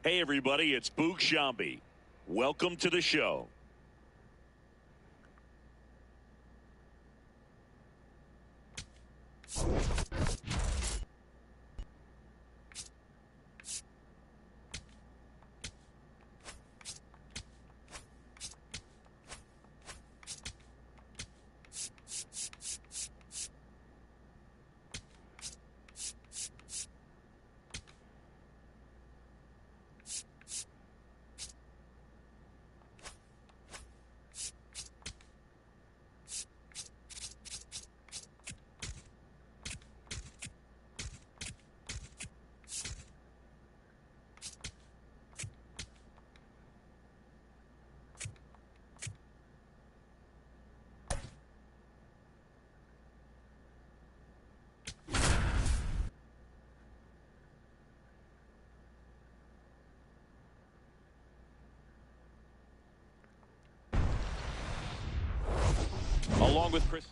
Hey everybody, it's Boog Shambi. Welcome to the show. Along with Chris.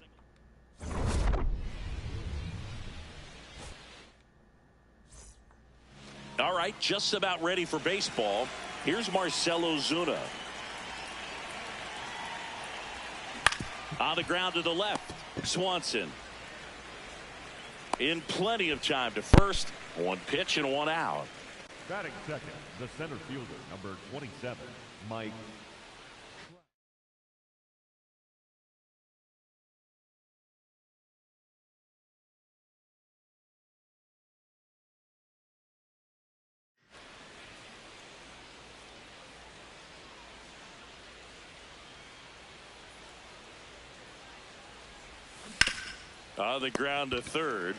All right, just about ready for baseball. Here's Marcell Ozuna. On the ground to the left, Swanson. In plenty of time to first. One pitch and one out. Batting second, the center fielder, number 27, Mike. On the ground to third.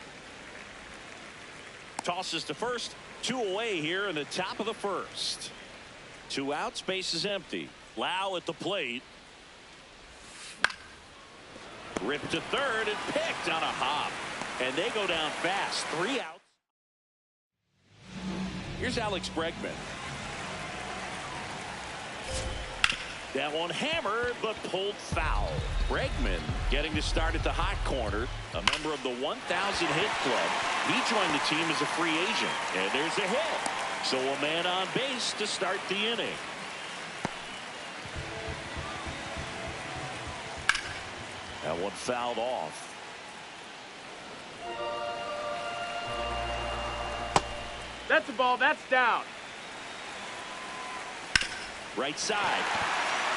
Tosses to first. 2 away here in the top of the first. 2 outs, base is empty. Lau at the plate. Ripped to third and picked on a hop. And they go down fast. 3 outs. Here's Alex Bregman. That one hammered but pulled foul. Bregman getting to start at the hot corner. A member of the 1,000 hit club. He joined the team as a free agent. And there's a hit. So a man on base to start the inning. That one fouled off. That's a ball. That's down. Right side.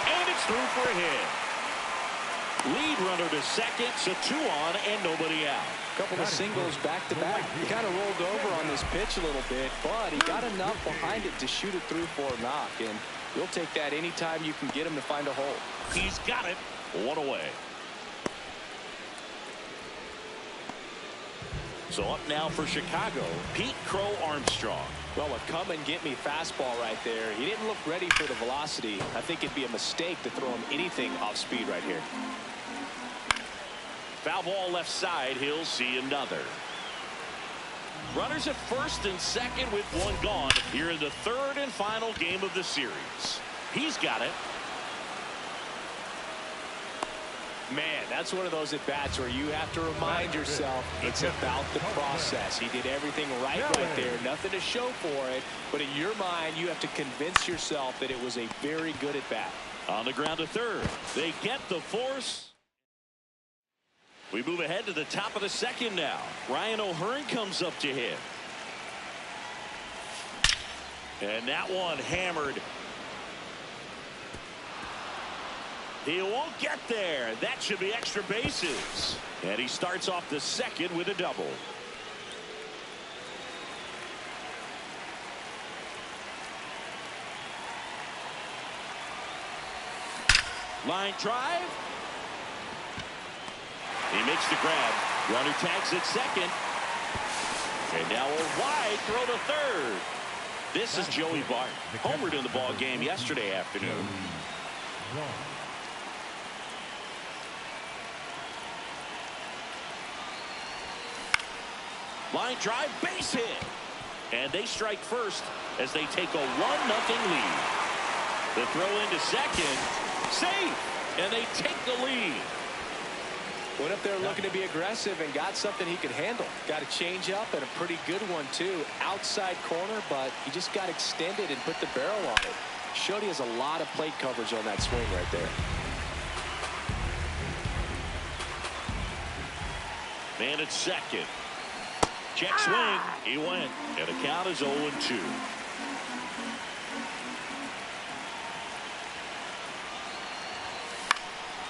And it's through for a hit. Lead runner to second, so 2 on and nobody out. Couple of singles back to back. He kind of rolled over on this pitch a little bit, but he got enough behind it to shoot it through for a knock, and you'll take that anytime you can get him to find a hole. He's got it. 1 away. So up now for Chicago, Pete Crow Armstrong. Well, a come-and-get-me fastball right there. He didn't look ready for the velocity. I think it'd be a mistake to throw him anything off speed right here. Foul ball left side. He'll see another. Runners at first and second with 1 gone here in the 3rd and final game of the series. He's got it. Man, that's one of those at-bats where you have to remind yourself it's about the process. He did everything right there. Nothing to show for it. But in your mind, you have to convince yourself that it was a very good at-bat. On the ground to third. They get the force. We move ahead to the top of the second now. Ryan O'Hearn comes up to hit. And that one hammered. He won't get there. That should be extra bases. And he starts off the second with a double. Line drive. He makes the grab. Runner tags at second. And now a wide throw to third. This is Joey Bart. Homered in the ball game yesterday afternoon. Line drive, base hit. And they strike first as they take a 1-0 lead. The throw into second. Safe. And they take the lead. Went up there looking to be aggressive and got something he could handle. Got a change up and a pretty good one, too. Outside corner, but he just got extended and put the barrel on it. Showed he has a lot of plate coverage on that swing right there. Man at second. Check swing. He went. And the count is 0-2.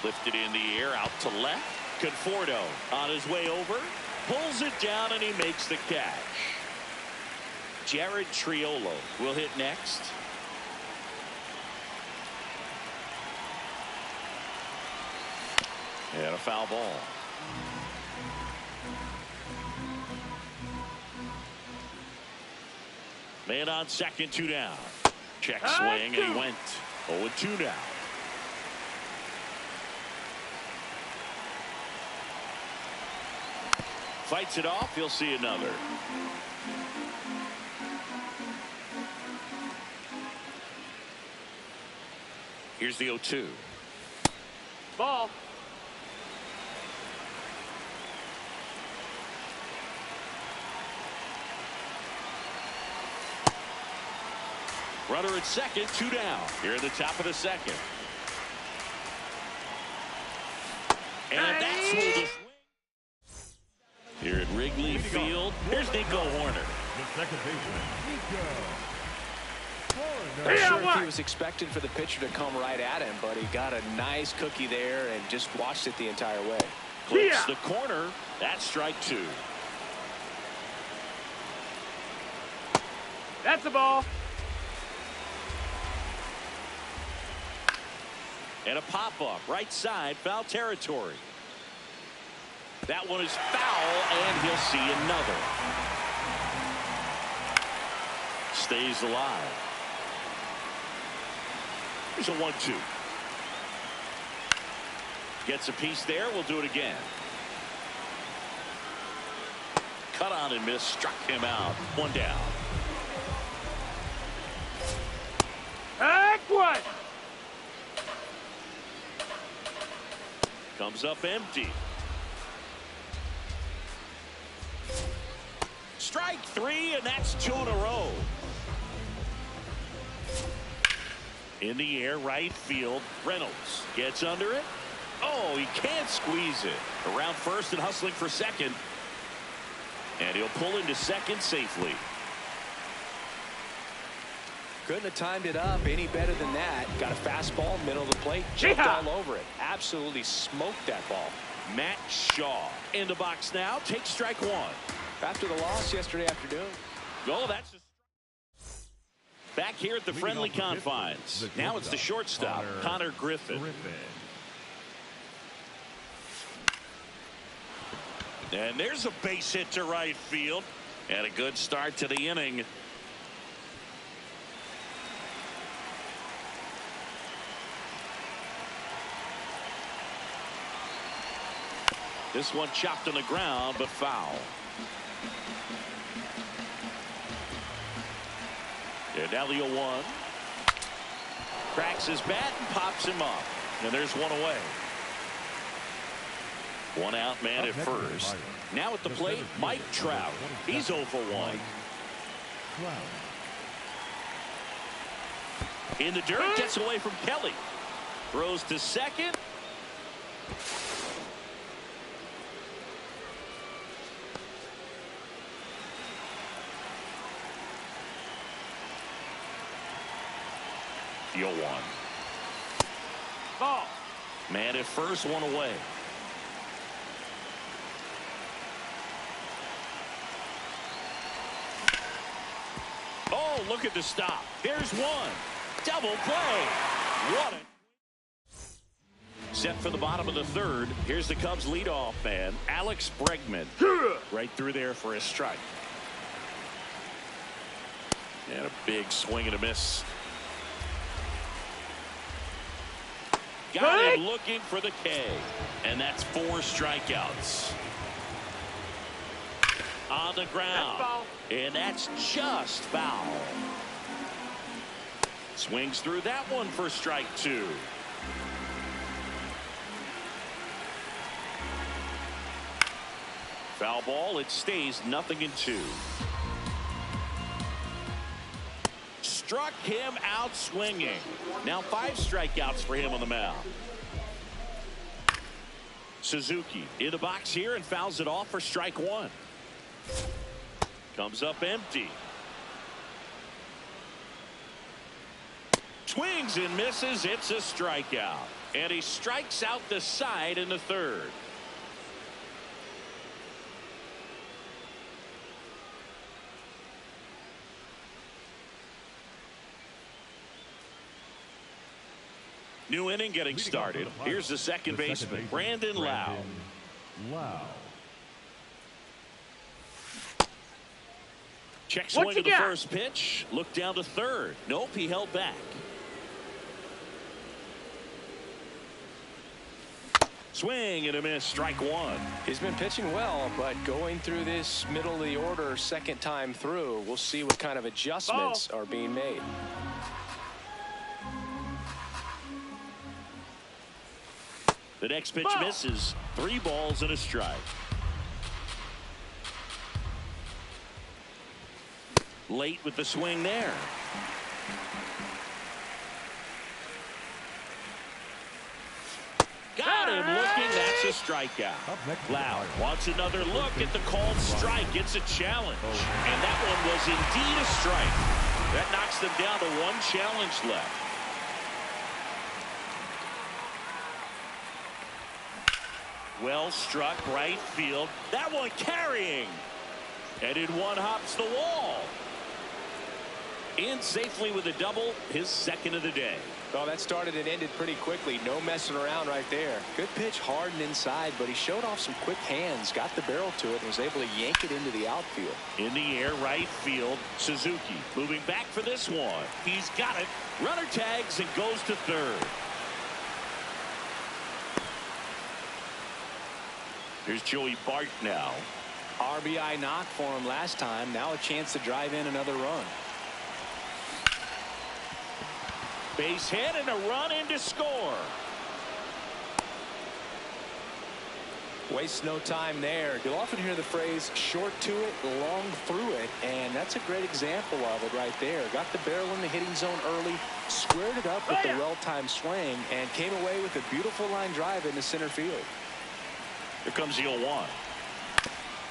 Lifted in the air out to left. Conforto on his way over. Pulls it down and he makes the catch. Jared Triolo will hit next. And a foul ball. Man on second, 2 down. Check swing and he went. 0-2 now. Fights it off. He'll see another. Here's the 0-2. Ball. Runner at second, 2 down. Here at the top of the second. And that's where the swing. Here at Wrigley Field, here's Nico Horner. The second baseman, Nico Horner. Not sure if he was expecting for the pitcher to come right at him, but he got a nice cookie there and just watched it the entire way. Clips the corner. That's strike 2. That's a ball. And a pop-up, right side, foul territory. That one is foul, and he'll see another. Stays alive. Here's a 1-2. Gets a piece there. We'll do it again. Cut on and miss. Struck him out. 1 down. Heck one. Comes up empty. Strike 3, and that's 2 in a row. In the air, right field. Reynolds gets under it. Oh, he can't squeeze it. Around first and hustling for second. And he'll pull into second safely. Couldn't have timed it up any better than that. Got a fastball, middle of the plate, jumped all over it. Absolutely smoked that ball. Matt Shaw in the box now. Takes strike 1. After the loss yesterday afternoon. Oh, that's back here at the friendly confines. Now it's the shortstop, Connor Griffin. And there's a base hit to right field. And a good start to the inning. This one chopped on the ground, but foul. And now the 0-1. Cracks his bat and pops him up. And there's one away. 1 out, man at first. Now at the plate, Mike Trout. He's 0 for 1. In the dirt, gets away from Kelly. Throws to second. The 0-1. Ball. Man at first, 1 away. Oh, look at the stop. There's one. Double play. What a... Set for the bottom of the 3rd. Here's the Cubs leadoff man, Alex Bregman. Right through there for a strike. And a big swing and a miss. Got him looking for the K. And that's 4 strikeouts. On the ground. That's foul. And that's just foul. Swings through that one for strike 2. Foul ball. It stays 0-2. Struck him out swinging. Now 5 strikeouts for him on the mound. Suzuki in the box here and fouls it off for strike 1. Comes up empty. Swings and misses. It's a strikeout. And he strikes out the side in the 3rd. New inning getting started. Here's the second baseman, Brandon Lau. Check swing of the first pitch. Look down to 3rd. Nope, he held back. Swing and a miss. Strike 1. He's been pitching well, but going through this middle of the order second time through, we'll see what kind of adjustments are being made. The next pitch misses. 3 balls and a strike. Late with the swing there. Got him looking. That's a strikeout. Lau wants another look at the called strike. It's a challenge. And that one was indeed a strike. That knocks them down to 1 challenge left. Well struck right field. That one carrying. And in one hops the wall. In safely with a double, his 2nd of the day. Well, that started and ended pretty quickly. No messing around right there. Good pitch, hard and inside, but he showed off some quick hands, got the barrel to it, and was able to yank it into the outfield. In the air, right field. Suzuki moving back for this one. He's got it. Runner tags and goes to 3rd. Here's Joey Bart now. RBI knock for him last time. Now a chance to drive in another run. Base hit and a run in to score. Wastes no time there. You'll often hear the phrase short to it, long through it, and that's a great example of it right there. Got the barrel in the hitting zone early, squared it up with the well-timed swing, and came away with a beautiful line drive into center field. Here comes the 0-1.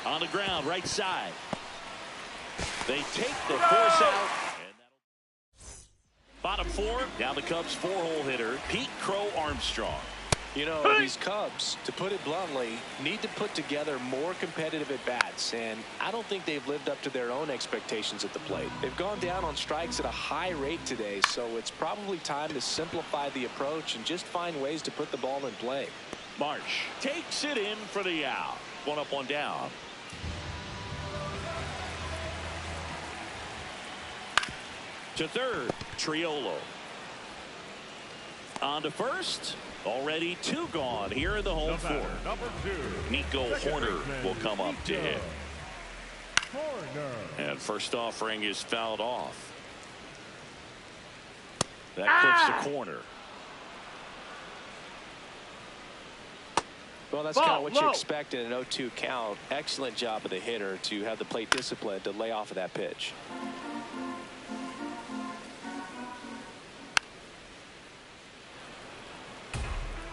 On the ground, right side. They take the force out. Bottom 4, now the Cubs' 4-hole hitter, Pete Crow Armstrong. You know, these Cubs, to put it bluntly, need to put together more competitive at-bats, and I don't think they've lived up to their own expectations at the plate. They've gone down on strikes at a high rate today, so it's probably time to simplify the approach and just find ways to put the ball in play. Marsh takes it in for the out. 1 up, 1 down. To 3rd, Triolo. On to 1st. Already 2 gone here in the home 4th. Nico Horner will come up to hit. And first offering is fouled off. That clips the corner. Well, that's kind of what you expect in an 0-2 count. Excellent job of the hitter to have the plate discipline to lay off of that pitch.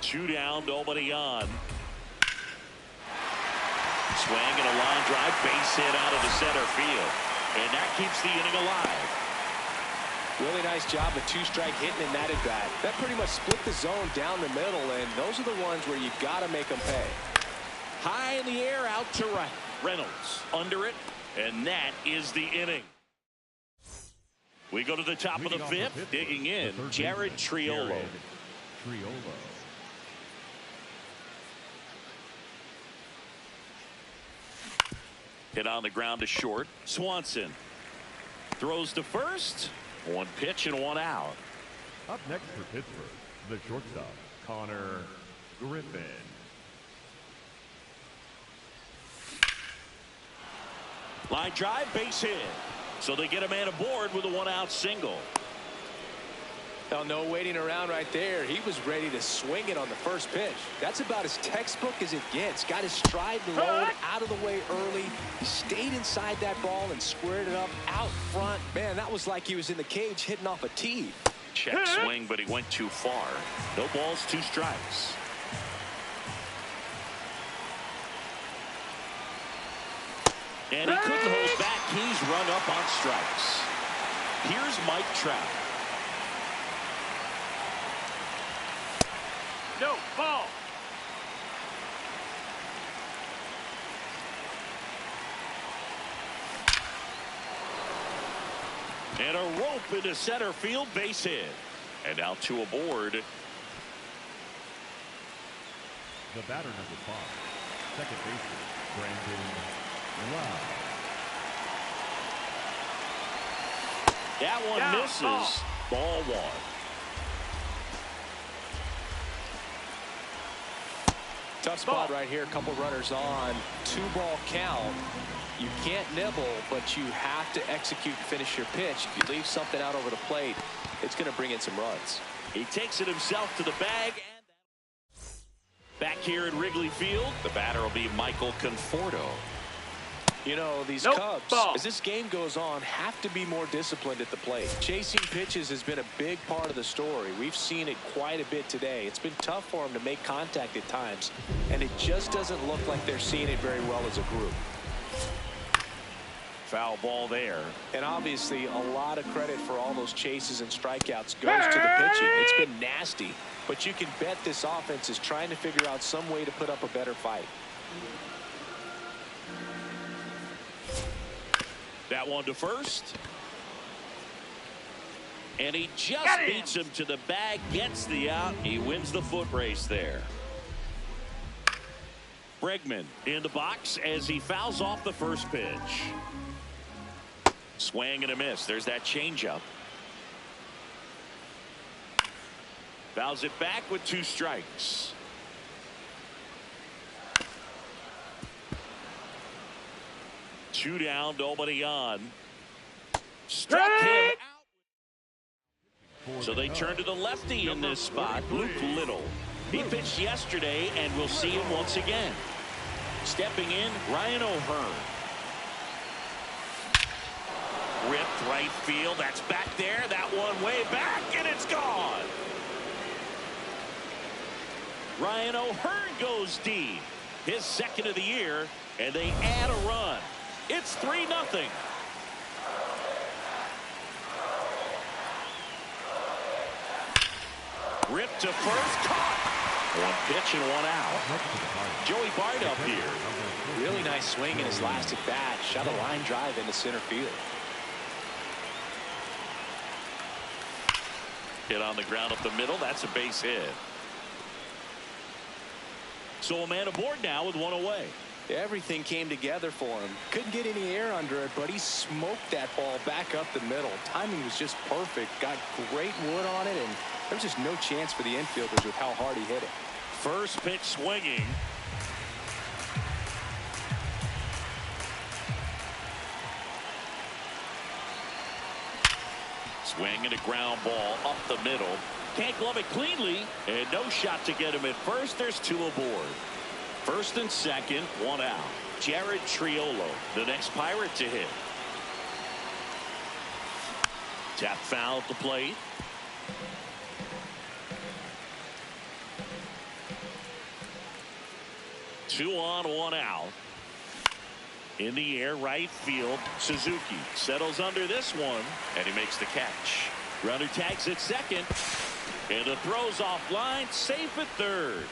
Two down, nobody on. Swing and a line drive, base hit out of the center field. And that keeps the inning alive. Really nice job of 2-strike hitting in that at bat. That pretty much split the zone down the middle, and those are the ones where you've got to make them pay. High in the air, out to right. Reynolds under it, and that is the inning. We go to the top of the 5th, digging in, Jared Triolo. Hit on the ground to short. Swanson throws to 1st. 1 pitch and 1 out. Up next for Pittsburgh, the shortstop, Connor Griffin. Line drive, base hit. So they get a man aboard with a 1-out single. Well, no waiting around right there. He was ready to swing it on the first pitch. That's about as textbook as it gets. Got his stride low, out of the way early. He stayed inside that ball and squared it up out front. Man, that was like he was in the cage hitting off a tee. Check swing, but he went too far. No balls, 2 strikes. And he couldn't hold back. He's run up on strikes. Here's Mike Trout. No, ball. And a rope into center field, base hit. And now 2 aboard. The batter number 5, second baseman, Brandon Lowe. That one Down, misses. Ball 1. Tough spot right here. A couple runners on. 2-ball count. You can't nibble, but you have to execute and finish your pitch. If you leave something out over the plate, it's going to bring in some runs. He takes it himself to the bag. And back here at Wrigley Field, the batter will be Michael Conforto. You know, these Nope. Cubs, Ball. as this game goes on, have to be more disciplined at the plate. Chasing pitches has been a big part of the story. We've seen it quite a bit today. It's been tough for them to make contact at times, and it just doesn't look like they're seeing it very well as a group. Foul ball there. And obviously, a lot of credit for all those chases and strikeouts goes to the pitching. It's been nasty, but you can bet this offense is trying to figure out some way to put up a better fight. That one to first. And he just beats him to the bag, gets the out. He wins the foot race there. Bregman in the box as he fouls off the first pitch. Swing and a miss. There's that changeup. Fouls it back with 2 strikes. Two down, nobody on. Struck him out. So they turn to the lefty in this spot, Luke Little. He pitched yesterday, and we'll see him once again. Stepping in, Ryan O'Hearn. Ripped right field. That's back there. That one way back, and it's gone. Ryan O'Hearn goes deep. His second of the year, and they add a run. It's 3-0. Ripped to first, caught. 1 pitch and 1 out. Joey Bart up here. Really nice swing in his last at bat. Shot a line drive into center field. Hit on the ground up the middle. That's a base hit. So a man aboard now with 1 away. Everything came together for him. Couldn't get any air under it, but he smoked that ball back up the middle. Timing was just perfect. Got great wood on it, and there was just no chance for the infielders with how hard he hit it. First pitch swinging. Swing and a ground ball up the middle. Can't glove it cleanly, and no shot to get him at first. There's 2 aboard. First and second, 1 out. Jared Triolo, the next Pirate to hit. Tap foul at the plate. Two on, 1 out. In the air, right field. Suzuki settles under this one, and he makes the catch. Runner tags at second, and the throw's offline, safe at third.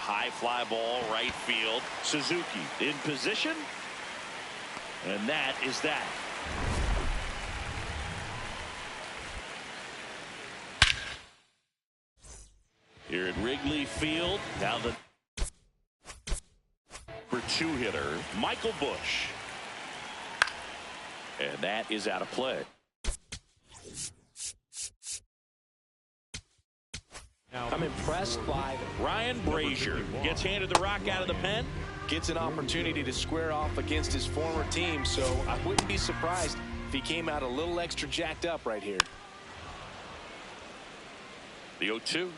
High fly ball, right field. Suzuki in position, and that is that. Here at Wrigley Field, now the for 2-hitter, Michael Busch. And that is out of play. I'm impressed by Ryan Brazier gets handed the rock out of the pen. Gets an opportunity to square off against his former team, so I wouldn't be surprised if he came out a little extra jacked up right here. The 0-2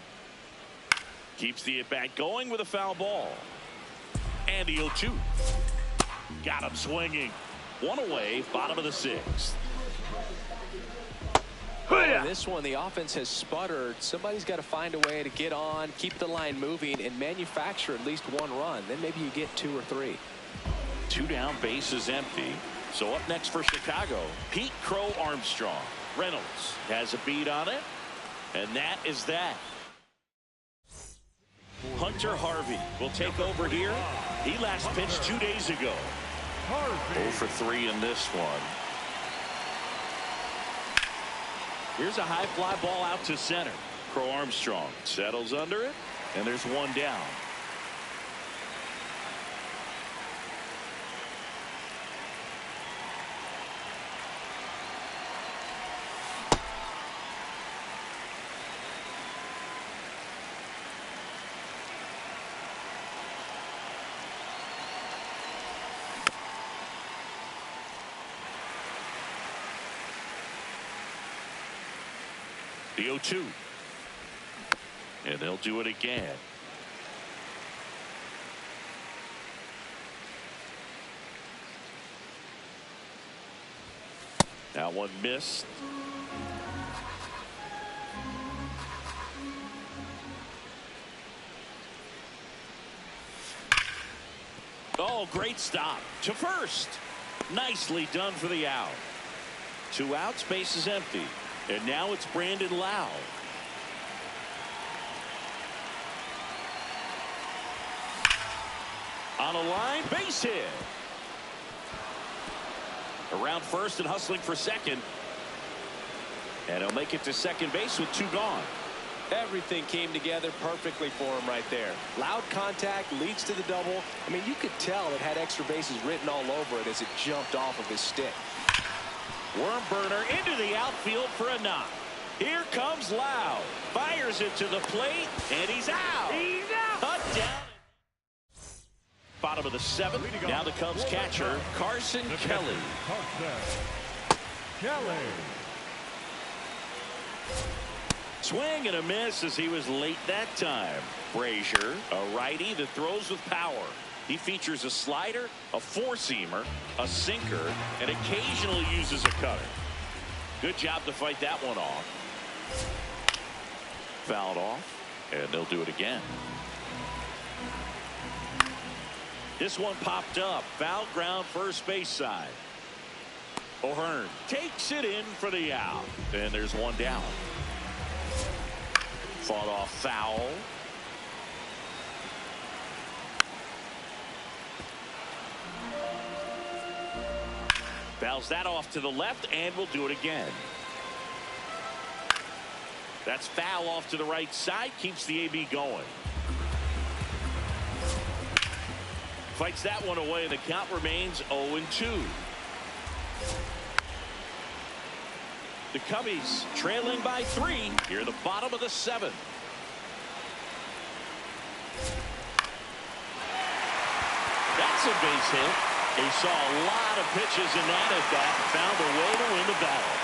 keeps the at-bat going with a foul ball. And the 0-2 got him swinging. One away, bottom of the sixth. In this one, the offense has sputtered. Somebody's got to find a way to get on, keep the line moving, and manufacture at least one run. Then maybe you get 2 or 3. 2 down, base is empty. So up next for Chicago, Pete Crow Armstrong. Reynolds has a beat on it, and that is that. Hunter Harvey will take over here. He last pitched 2 days ago. 0 for 3 in this one. Here's a high fly ball out to center. Crow Armstrong settles under it, and there's 1 down. The 0-2. And they'll do it again. That one missed. Oh, great stop to first. Nicely done for the out. 2 outs, base is empty. And now it's Brandon Lau. On a line, base hit. Around first and hustling for second. And he'll make it to second base with 2 gone. Everything came together perfectly for him right there. Loud contact leads to the double. I mean, you could tell it had extra bases written all over it as it jumped off of his stick. Worm burner into the outfield for a knock. Here comes Lau. Fires it to the plate, and he's out. He's out. Cut down. Bottom of the 7th. Now the Cubs catcher, Carson Kelly. Swing and a miss as he was late that time. Brazier, a righty that throws with power. He features a slider, a four-seamer, a sinker, and occasionally uses a cutter. Good job to fight that one off. Fouled off, and they'll do it again. This one popped up. Foul ground first base side. O'Hearn takes it in for the out. And there's 1 down. Fought off foul. Fouls that off to the left, and we'll do it again. That's foul off to the right side, keeps the AB going. Fights that one away, and the count remains 0-2. The Cubbies trailing by 3 here at the bottom of the 7th. That's a base hit. He saw a lot of pitches in that at bat and found a way to win the battle.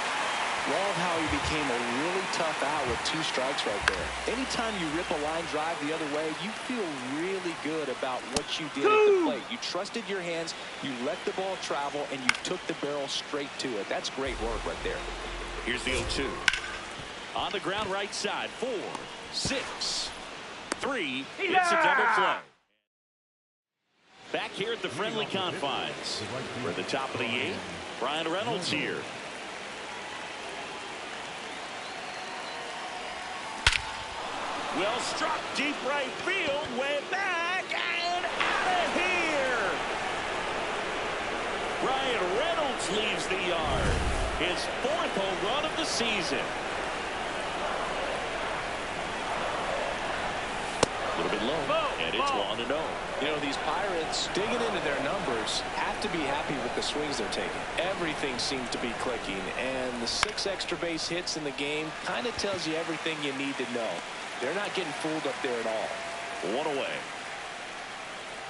Love how he became a really tough out with 2 strikes right there. Anytime you rip a line drive the other way, you feel really good about what you did at the plate. You trusted your hands, you let the ball travel, and you took the barrel straight to it. That's great work right there. Here's the 0-2. On the ground right side. 4, 6, 3. It's a double play. Back here at the friendly confines. We're at the top of the 8th. Brian Reynolds here. Well struck deep right field. Way back and out of here. Brian Reynolds leaves the yard. His 4th home run of the season. A little bit low, and it's 1-0. You know, these Pirates, digging into their numbers, have to be happy with the swings they're taking. Everything seems to be clicking, and the 6 extra base hits in the game kind of tells you everything you need to know. They're not getting fooled up there at all. 1 away.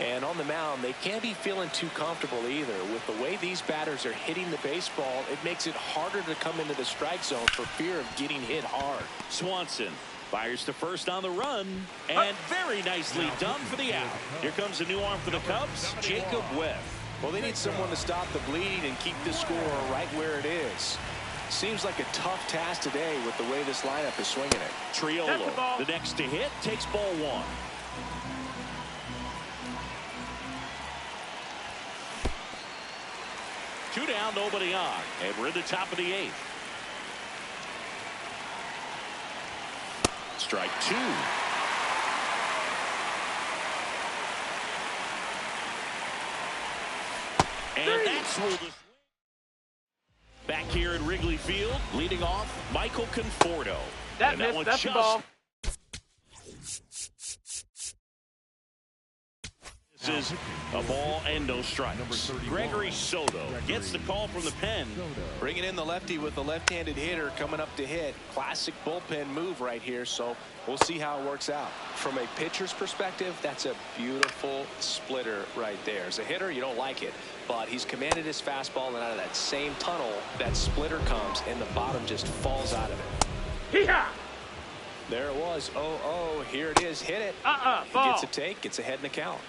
And on the mound, they can't be feeling too comfortable either. With the way these batters are hitting the baseball, it makes it harder to come into the strike zone for fear of getting hit hard. Swanson fires to first on the run, and very nicely done for the out. Here comes a new arm for the Cubs, Jacob Webb. Well, they need someone to stop the bleeding and keep the score right where it is. Seems like a tough task today with the way this lineup is swinging it. Triolo, the next to hit, takes ball 1. Two down, nobody on, and we're in the top of the 8th. Strike 2. And that's ruled the back here at Wrigley Field, leading off Michael Conforto. That missed, that's the ball. This is a ball and no strikes. Gregory Soto gets the call from the pen. Bringing in the lefty with the left-handed hitter coming up to hit. Classic bullpen move right here, so we'll see how it works out. From a pitcher's perspective, that's a beautiful splitter right there. As a hitter, you don't like it, but he's commanded his fastball, and out of that same tunnel, that splitter comes, and the bottom just falls out of it. Hee-haw! There it was. Oh, here it is. Hit it. Ball. Gets a take, gets ahead in the count.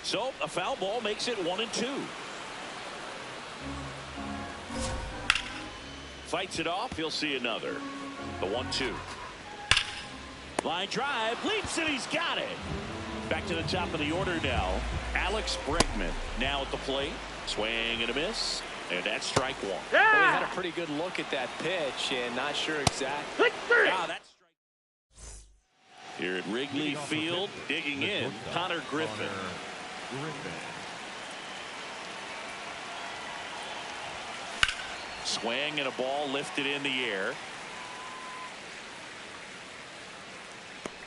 So a foul ball makes it 1-2. Fights it off. He'll see another. The 1-2. Line drive. Leaps it. He's got it. Back to the top of the order now. Alex Bregman now at the plate. Swing and a miss. And that's strike 1. Yeah. Well, he had a pretty good look at that pitch and not sure exactly. That's strike. Here at Wrigley Field, digging in, Connor Griffin. Swing and a ball lifted in the air.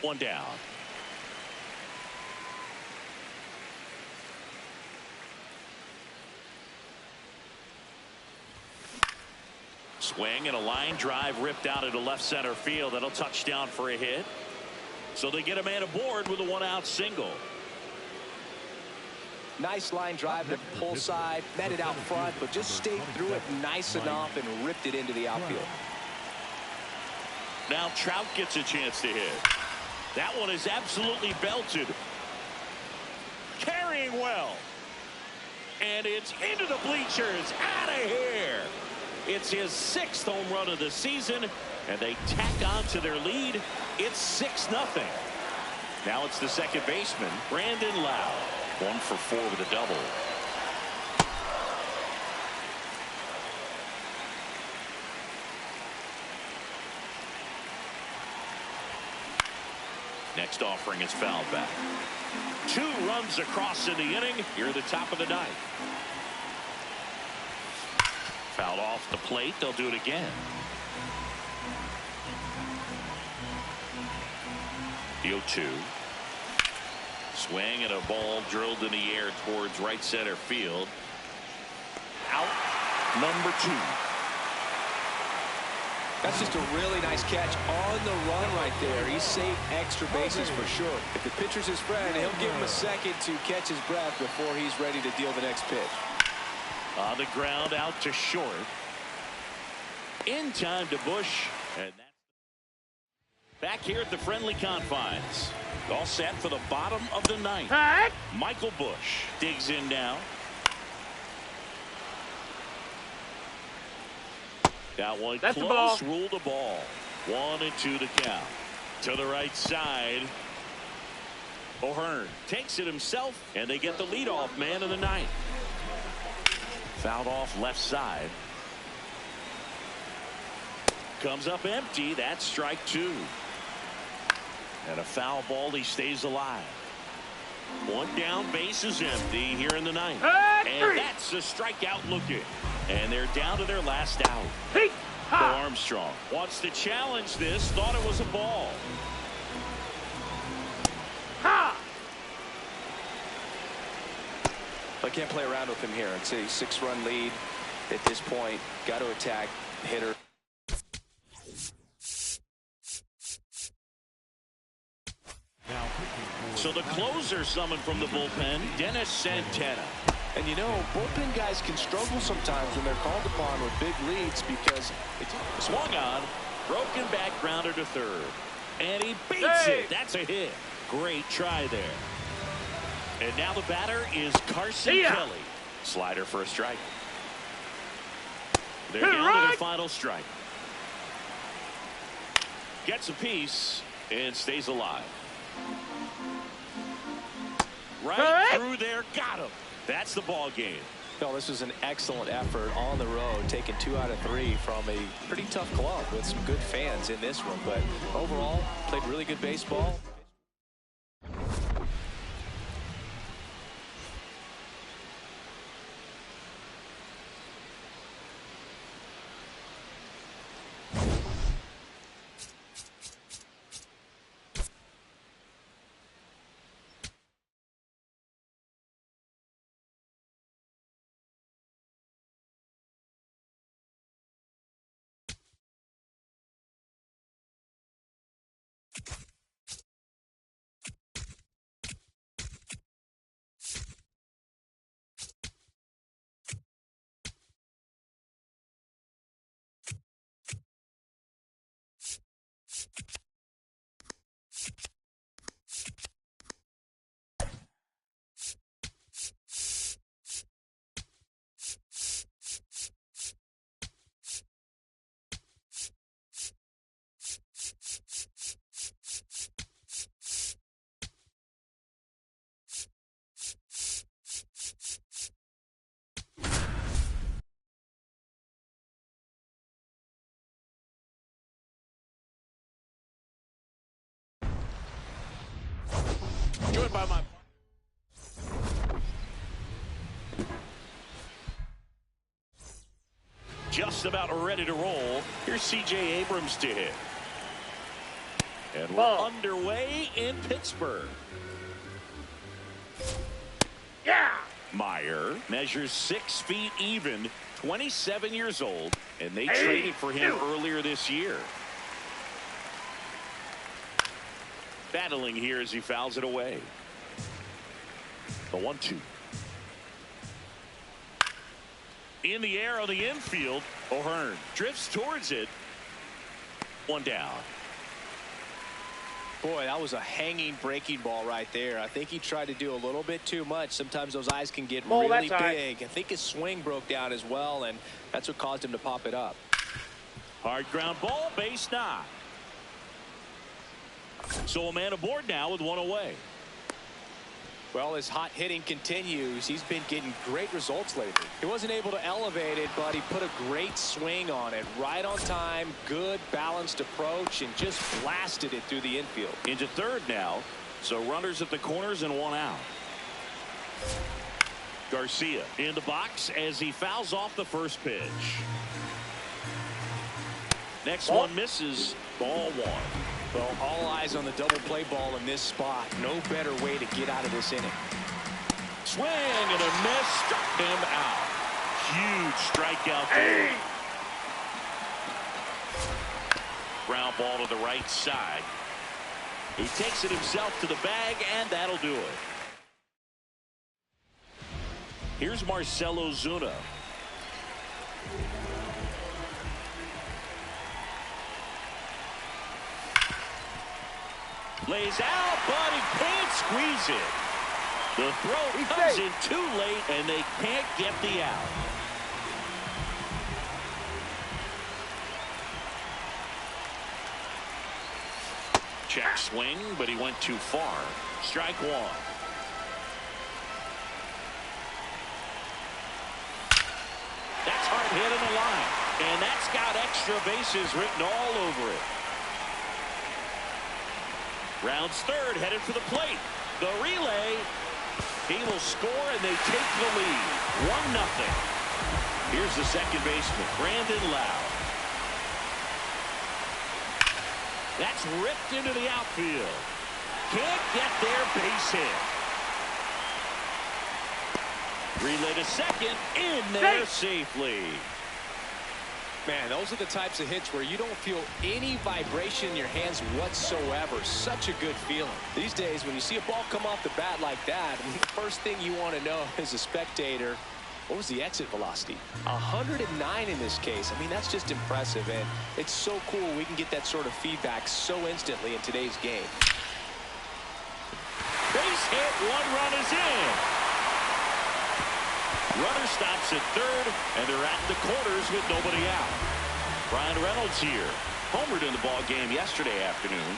1 down. Swing and a line drive ripped out into left center field. That'll touch down for a hit. So they get a man aboard with a 1-out single. Nice line drive to pull side, met it out front, but just stayed through it nice enough and ripped it into the outfield. Now Trout gets a chance to hit. That one is absolutely belted. Carrying well. And it's into the bleachers. Out of here. It's his 6th home run of the season, and they tack on to their lead. It's 6-0. Now it's the second baseman, Brandon Lau. 1 for 4 with a double. Next offering is fouled back. 2 runs across in the inning. Here at the top of the 9th. Fouled off the plate. They'll do it again. The 0-2. Swing and a ball drilled in the air towards right center field. Out number 2. That's just a really nice catch on the run right there. He saved extra bases for sure. If the pitcher's his friend, he'll give him a second to catch his breath before he's ready to deal the next pitch. On the ground, out to short. In time to Bush. And that's back here at the friendly confines. All set for the bottom of the 9th. Michael Bush digs in now. Got one That's close, ruled a ball. 1-2 to count. To the right side. O'Hearn takes it himself, and they get the leadoff man of the 9th. Fouled off left side. Comes up empty. That's strike 2. And a foul ball. He stays alive. 1 down, base is empty here in the 9th. And that's a strikeout looking. And they're down to their last out. Armstrong wants to challenge this. Thought it was a ball. I can't play around with him here. It's a 6-run lead at this point. Got to attack hitter. So the closer summoned from the bullpen, Dennis Santana. And you know, bullpen guys can struggle sometimes when they're called upon with big leads because it's swung on, broken back grounder to third. And he beats it. That's a hit. Great try there. And now the batter is Carson Kelly. Slider for a strike. They're down to their final strike. Gets a piece and stays alive. Right through there, got him. That's the ball game. No, this was an excellent effort on the road, taking 2 out of 3 from a pretty tough club with some good fans in this one. But overall, played really good baseball. Joined by my just about ready to roll. Here's C.J. Abrams to hit. And we're underway in Pittsburgh. Meyer measures 6 feet even, 27 years old, and they traded for him earlier this year. Battling here as he fouls it away. The 1-2. In the air on the infield, O'Hearn drifts towards it. 1 down. Boy, that was a hanging breaking ball right there. I think he tried to do a little bit too much. Sometimes those eyes can get really big. I think his swing broke down as well, and that's what caused him to pop it up. Hard ground ball, base knock. So a man aboard now with 1 away. Well, his hot hitting continues. He's been getting great results lately. He wasn't able to elevate it, but he put a great swing on it. Right on time, good balanced approach, and just blasted it through the infield. Into third now. So runners at the corners and 1 out. Garcia in the box as he fouls off the first pitch. Next one misses. Ball 1. Well, all eyes on the double play ball in this spot. No better way to get out of this inning. Swing and a miss, struck him out. Huge strikeout there. Ground ball to the right side. He takes it himself to the bag, and that'll do it. Here's Marcell Ozuna. Lays out, but he can't squeeze it. The throw comes in too late, and they can't get the out. Check swing, but he went too far. Strike 1. That's hard hit in the line, and that's got extra bases written all over it. Rounds third, headed for the plate. The relay. He will score, and they take the lead. 1-0. Here's the second baseman, Brandon Lowe. That's ripped into the outfield. Can't get there, base hit. Relay to second. In there safely. Man, those are the types of hits where you don't feel any vibration in your hands whatsoever. Such a good feeling. These days, when you see a ball come off the bat like that, I mean, the first thing you want to know as a spectator, what was the exit velocity? 109 in this case. I mean, that's just impressive, and it's so cool we can get that sort of feedback so instantly in today's game. Base hit, 1 run is in. Runner stops at third, and they're at the corners with nobody out. Ryan Reynolds here. Homered in the ball game yesterday afternoon.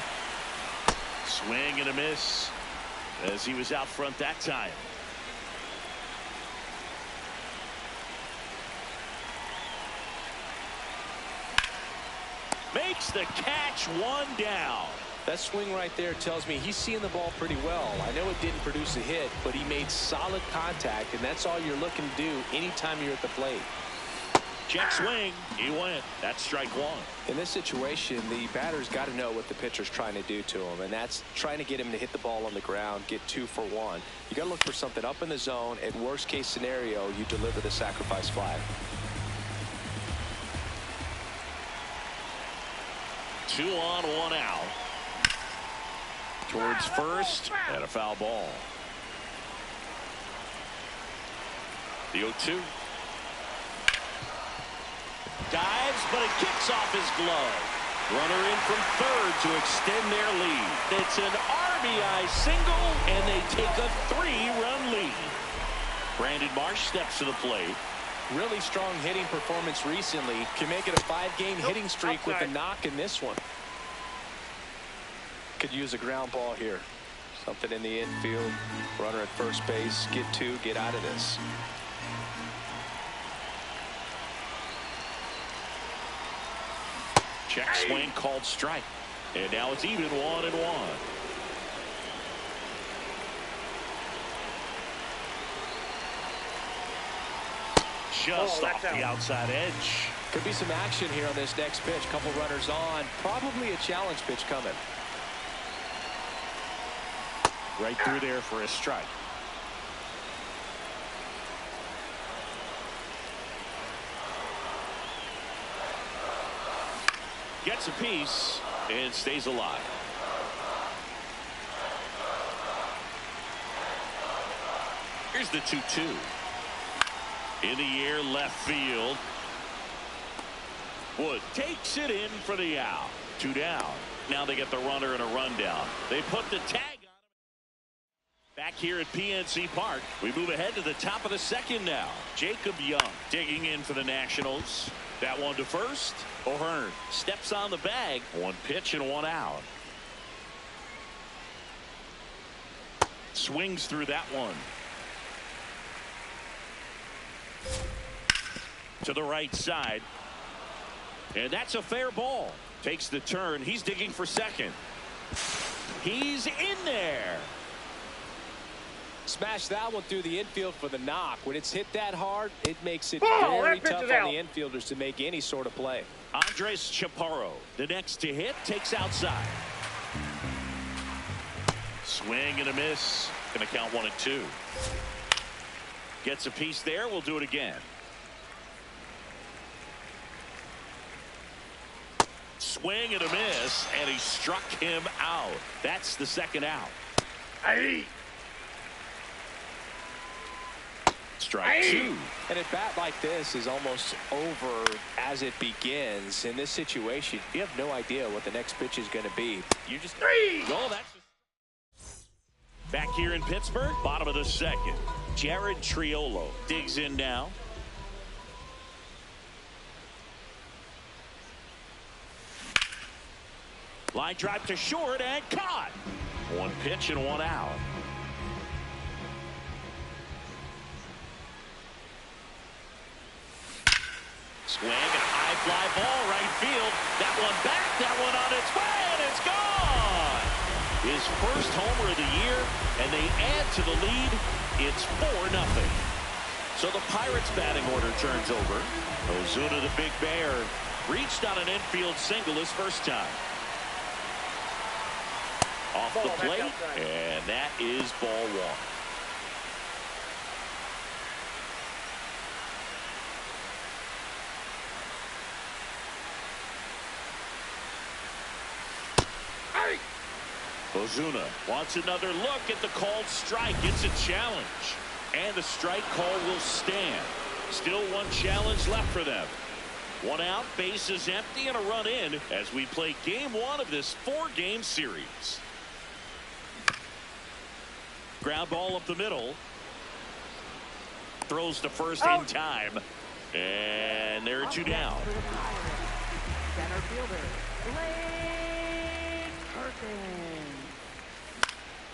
Swing and a miss as he was out front that time. Makes the catch, 1 down. That swing right there tells me he's seeing the ball pretty well. I know it didn't produce a hit, but he made solid contact, and that's all you're looking to do anytime you're at the plate. Check swing. He went. That's strike 1. In this situation, the batter's got to know what the pitcher's trying to do to him, and that's trying to get him to hit the ball on the ground, get 2 for 1. You got to look for something up in the zone. At worst case scenario, you deliver the sacrifice fly. 2 on, 1 out. Towards first, and a foul ball. The 0-2. Dives, but it kicks off his glove. Runner in from third to extend their lead. It's an RBI single, and they take a 3-run lead. Brandon Marsh steps to the plate. Really strong hitting performance recently. Can make it a 5-game hitting streak with a knock in this one. Could use a ground ball here. Something in the infield. Runner at first base. Get 2. Get out of this. Check swing called strike. And now it's even 1-1. Just off the outside edge. Could be some action here on this next pitch. Couple runners on. Probably a challenge pitch coming. Right through there for a strike. Gets a piece and stays alive. Here's the 2-2. In the air, left field. Wood takes it in for the out. 2 down. Now they get the runner and a rundown. They put the tag on him. Back here at PNC Park, we move ahead to the top of the second now. Jacob Young digging in for the Nationals. That one to first. O'Hearn steps on the bag. 1 pitch and 1 out. Swings through that one. To the right side. And that's a fair ball. Takes the turn. He's digging for second. He's in there. Smash that one through the infield for the knock. When it's hit that hard, it makes it very tough on the infielders to make any sort of play. Andres Chaparro, the next to hit, takes outside. Swing and a miss. Gonna count 1-2. Gets a piece there. We'll do it again. Swing and a miss, and he struck him out. That's the second out. Strike 2. And a bat like this is almost over as it begins. In this situation, you have no idea what the next pitch is going to be. You just no, that's back here in Pittsburgh, bottom of the second. Jared Triolo digs in now. Line drive to short and caught. 1 pitch and 1 out. Swing and a high fly ball right field. That one back, that one on its way, and it's gone. His first homer of the year, and they add to the lead. It's 4-0. So the Pirates batting order turns over. Ozuna, the big bear, reached on an infield single his first time. Off the plate, and that is ball 1. Ozuna wants another look at the called strike. It's a challenge. And the strike call will stand. Still one challenge left for them. One out, base is empty, and a run in as we play game one of this 4-game series. Ground ball up the middle. Throws to first in time. And there are 2 down. Center fielder, Blake Perkins.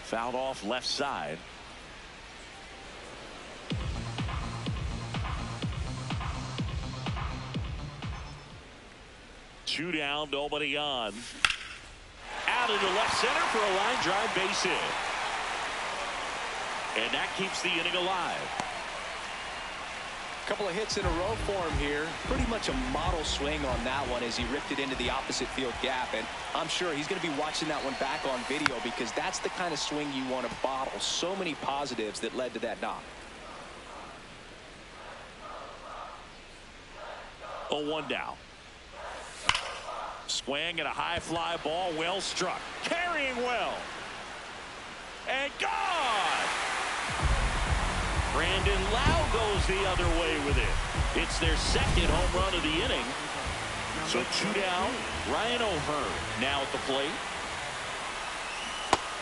Fouled off left side. Two down, nobody on. Out into left center for a line drive base hit. And that keeps the inning alive. Couple of hits in a row for him here. Pretty much a model swing on that one as he ripped it into the opposite field gap. And I'm sure he's going to be watching that one back on video because that's the kind of swing you want to bottle. So many positives that led to that knock. 0-1 down. Swing and a high fly ball, well struck. Carrying well. And gone! Brandon Lau goes the other way with it. It's their second home run of the inning. So 2 down. Ryan O'Hearn now at the plate.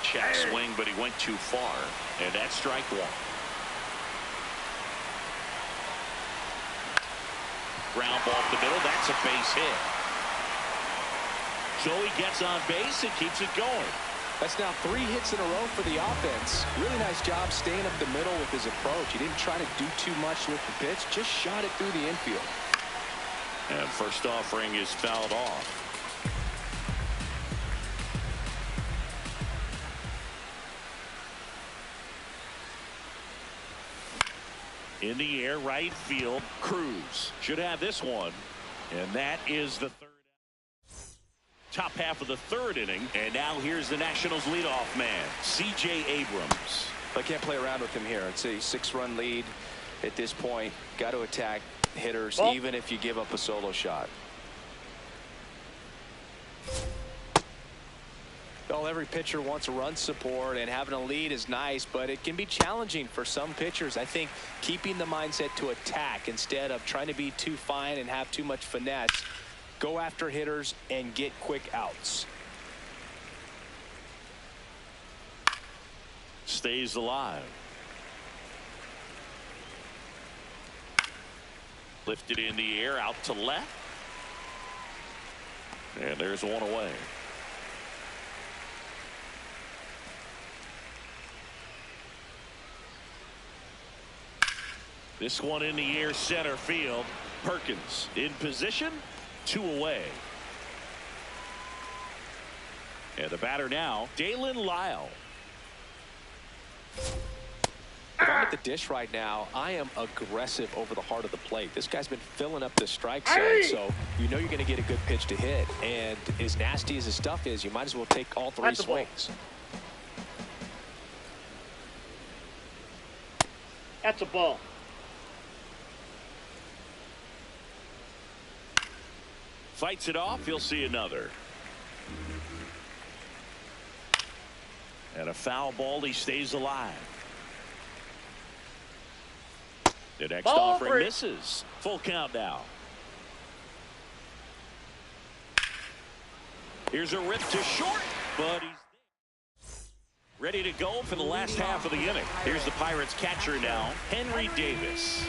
Check swing, but he went too far. And that's strike 1. Ground ball up the middle. That's a base hit. Joey gets on base and keeps it going. That's now 3 hits in a row for the offense. Really nice job staying up the middle with his approach. He didn't try to do too much with the pitch, just shot it through the infield. And first offering is fouled off. In the air, right field. Cruz should have this one. And that is the third. Top half of the 3rd inning. And now here's the Nationals leadoff man, C.J. Abrams. I can't play around with him here. It's a 6-run lead at this point. Got to attack hitters even if you give up a solo shot. Well, every pitcher wants a run support, and having a lead is nice, but it can be challenging for some pitchers. I think keeping the mindset to attack instead of trying to be too fine and have too much finesse. Go after hitters and get quick outs. Stays alive. Lifted in the air, out to left. And there's one away. This one in the air, center field. Perkins in position. 2 away. And the batter now, Dalen Lyle. If I'm at the dish right now, I am aggressive over the heart of the plate. This guy's been filling up the strike zone, so you know you're going to get a good pitch to hit. And as nasty as his stuff is, you might as well take all 3 swings. That's a ball. Fights it off. He'll see another. And a foul ball. He stays alive. The next offering misses. Full count now. Here's a rip to short, but he's ready to go for the last half of the inning. Here's the Pirates catcher now, Henry Davis.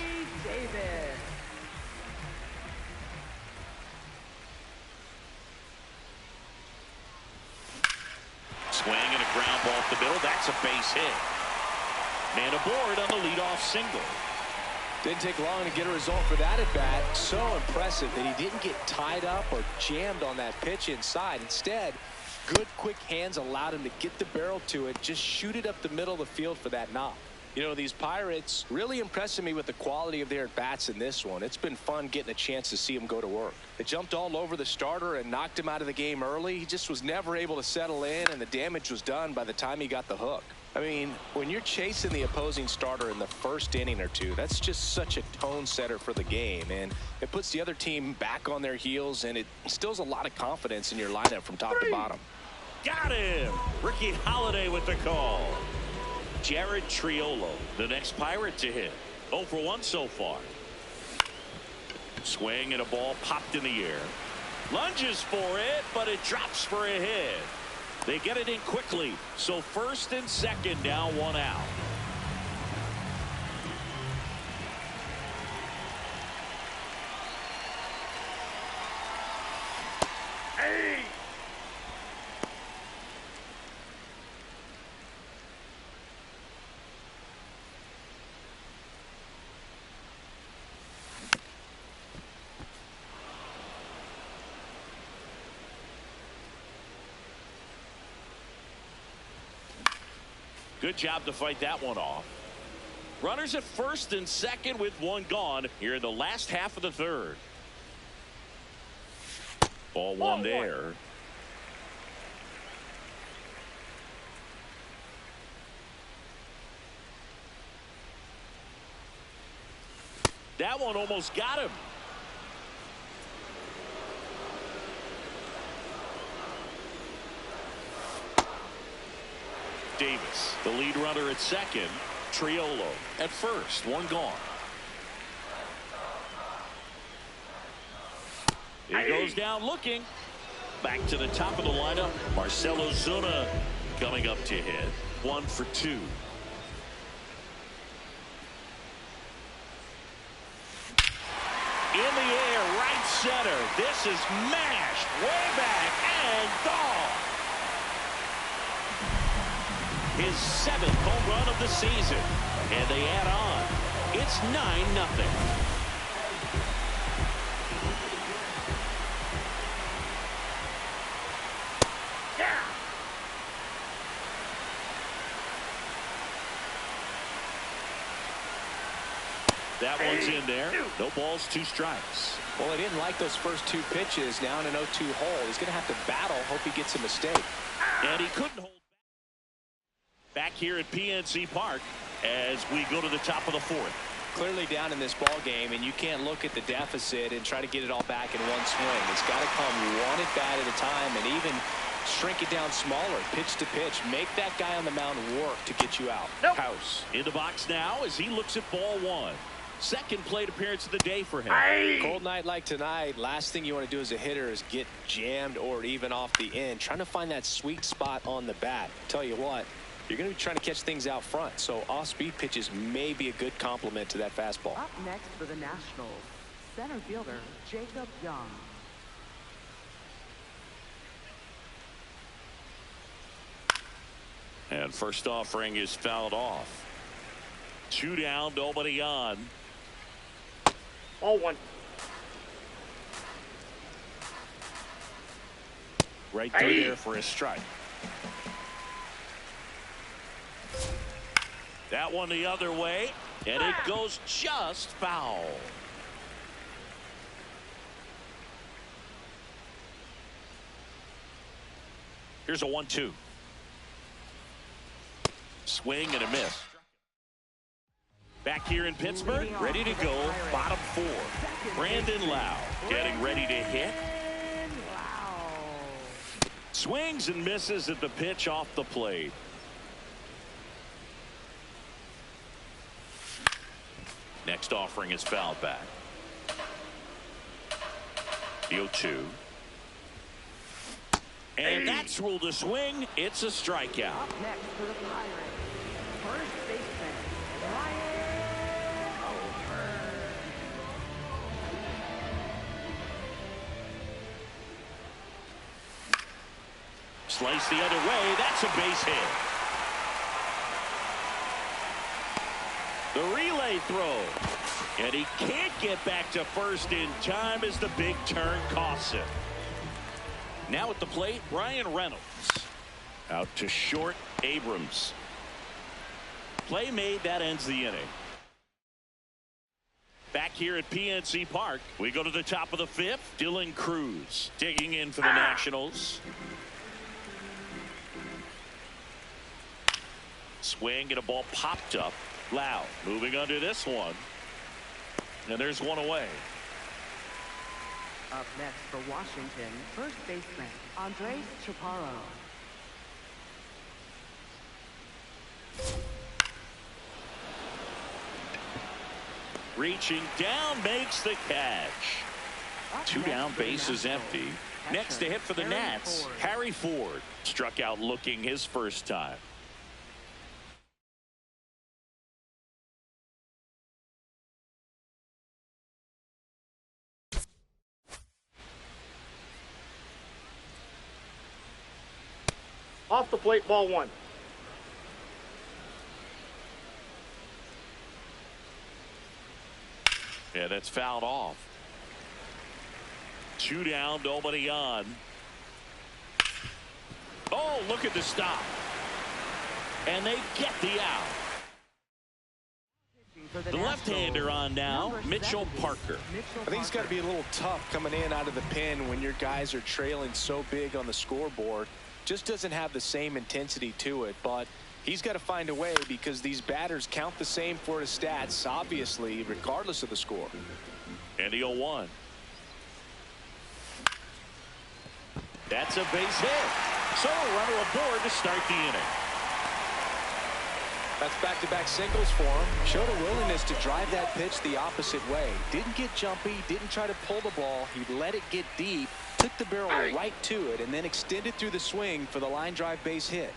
Swing and a ground ball up the middle. That's a base hit. Man aboard on the leadoff single. Didn't take long to get a result for that at bat. So impressive that he didn't get tied up or jammed on that pitch inside. Instead, good quick hands allowed him to get the barrel to it, just shoot it up the middle of the field for that knock. You know, these Pirates really impressing me with the quality of their at-bats in this one. It's been fun getting a chance to see him go to work. They jumped all over the starter and knocked him out of the game early. He just was never able to settle in, and the damage was done by the time he got the hook. I mean, when you're chasing the opposing starter in the first inning or two, that's just such a tone setter for the game, and it puts the other team back on their heels, and it instills a lot of confidence in your lineup from top to bottom. Got him. Ricky Holiday with the call. Jared Triolo, the next Pirate to hit. 0 for 1 so far. Swing and a ball popped in the air. Lunges for it, but it drops for a hit. They get it in quickly. So first and second, now 1 out. Hey! Good job to fight that one off. Runners at first and second with 1 gone here in the last half of the third. Ball 1 there. That one almost got him. Davis, the lead runner at second. Triolo at first, 1 gone. He goes down looking. Back to the top of the lineup. Marcelo Zuna coming up to hit. 1 for 2. In the air, right center. This is mashed way back and gone. His 7th home run of the season. And they add on. It's 9-0. That one's in there. No balls, 2 strikes. Well, I didn't like those first 2 pitches. Now in an 0-2 hole. He's going to have to battle. Hope he gets a mistake. And he couldn't hold back here at PNC Park as we go to the top of the 4th. Clearly down in this ball game, and you can't look at the deficit and try to get it all back in one swing. It's got to come 1 at bat at a time, and even shrink it down smaller, pitch to pitch. Make that guy on the mound work to get you out. Nope. House in the box now as he looks at ball 1. Second plate appearance of the day for him. Cold night like tonight, last thing you want to do as a hitter is get jammed or even off the end. Trying to find that sweet spot on the bat. Tell you what, you're going to be trying to catch things out front, so off-speed pitches may be a good complement to that fastball. Up next for the Nationals, center fielder Jacob Young. And first offering is fouled off. 2 down, nobody on. Ball 1. Right through there for a strike. That one the other way, and it goes just foul. Here's a 1-2. Swing and a miss. Back here in Pittsburgh, ready to go, bottom 4. Brandon Lau getting ready to hit. Swings and misses at the pitch off the plate. Next offering is fouled back. The 0-2. And that's ruled a swing. It's a strikeout. Up next for the Pirates, first baseman Ryan Over. Slice the other way. That's a base hit. The relay throw. And he can't get back to first in time as the big turn costs him. Now at the plate, Ryan Reynolds. Out to short, Abrams. Play made, that ends the inning. Back here at PNC Park, we go to the top of the 5th. Dylan Cruz digging in for the Nationals. Swing and a ball popped up. Lau moving under this one. And there's one away. Up next for Washington, first baseman Andres Chaparro. Reaching down, makes the catch. Two down, base is empty. Next to hit for the Nats, Harry Ford. Struck out looking his first time. Off the plate, ball 1. Yeah, that's fouled off. 2 down, nobody on. Oh, look at the stop. And they get the out. The left-hander on now, Mitchell Parker. I think it's got to be a little tough coming in out of the pen when your guys are trailing so big on the scoreboard. Just doesn't have the same intensity to it, but he's got to find a way because these batters count the same for his stats, obviously, regardless of the score. And the 0-1. That's a base hit. So a runner aboard to start the inning. That's back-to-back singles for him. Showed a willingness to drive that pitch the opposite way. Didn't get jumpy, didn't try to pull the ball. He let it get deep, took the barrel right to it, and then extended through the swing for the line drive base hit.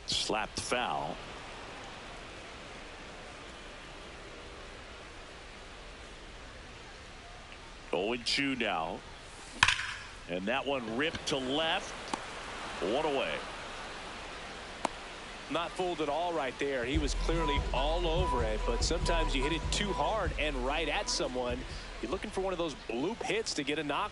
Slapped foul. Going 2 now. And that one ripped to left. 1 away. Not fooled at all right there. He was clearly all over it, but sometimes you hit it too hard and right at someone. You're looking for one of those bloop hits to get a knock.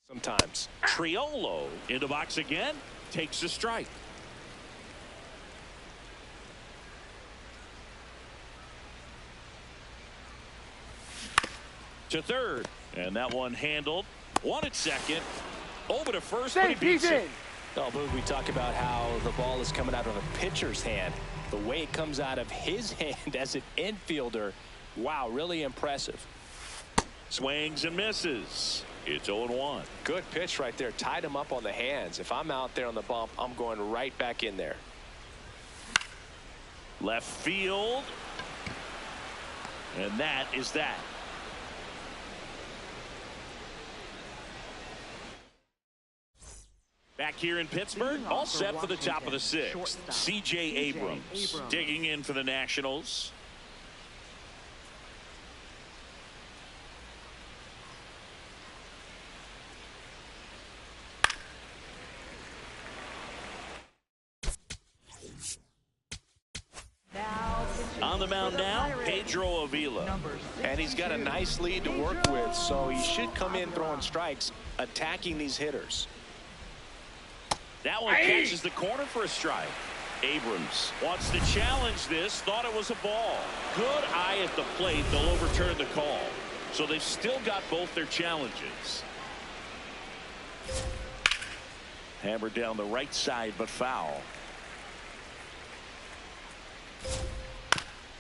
Sometimes. Triolo in the box again. Takes a strike. To third. And that one handled. One at second. Over to first. Safe, he's in. Oh, Boog, we talk about how the ball is coming out of a pitcher's hand. The way it comes out of his hand as an infielder. Wow, really impressive. Swings and misses. It's 0-1. Good pitch right there. Tied him up on the hands. If I'm out there on the bump, I'm going right back in there. Left field. And that is that. Back here in Pittsburgh, all set for the top of the 6th. C.J. Abrams digging in for the Nationals. On the mound now, Pedro Avila. And he's got a nice lead to work with, so he should come in throwing strikes, attacking these hitters. That one catches the corner for a strike. Abrams wants to challenge this. Thought it was a ball. Good eye at the plate. They'll overturn the call. So they've still got both their challenges. Hammered down the right side, but foul.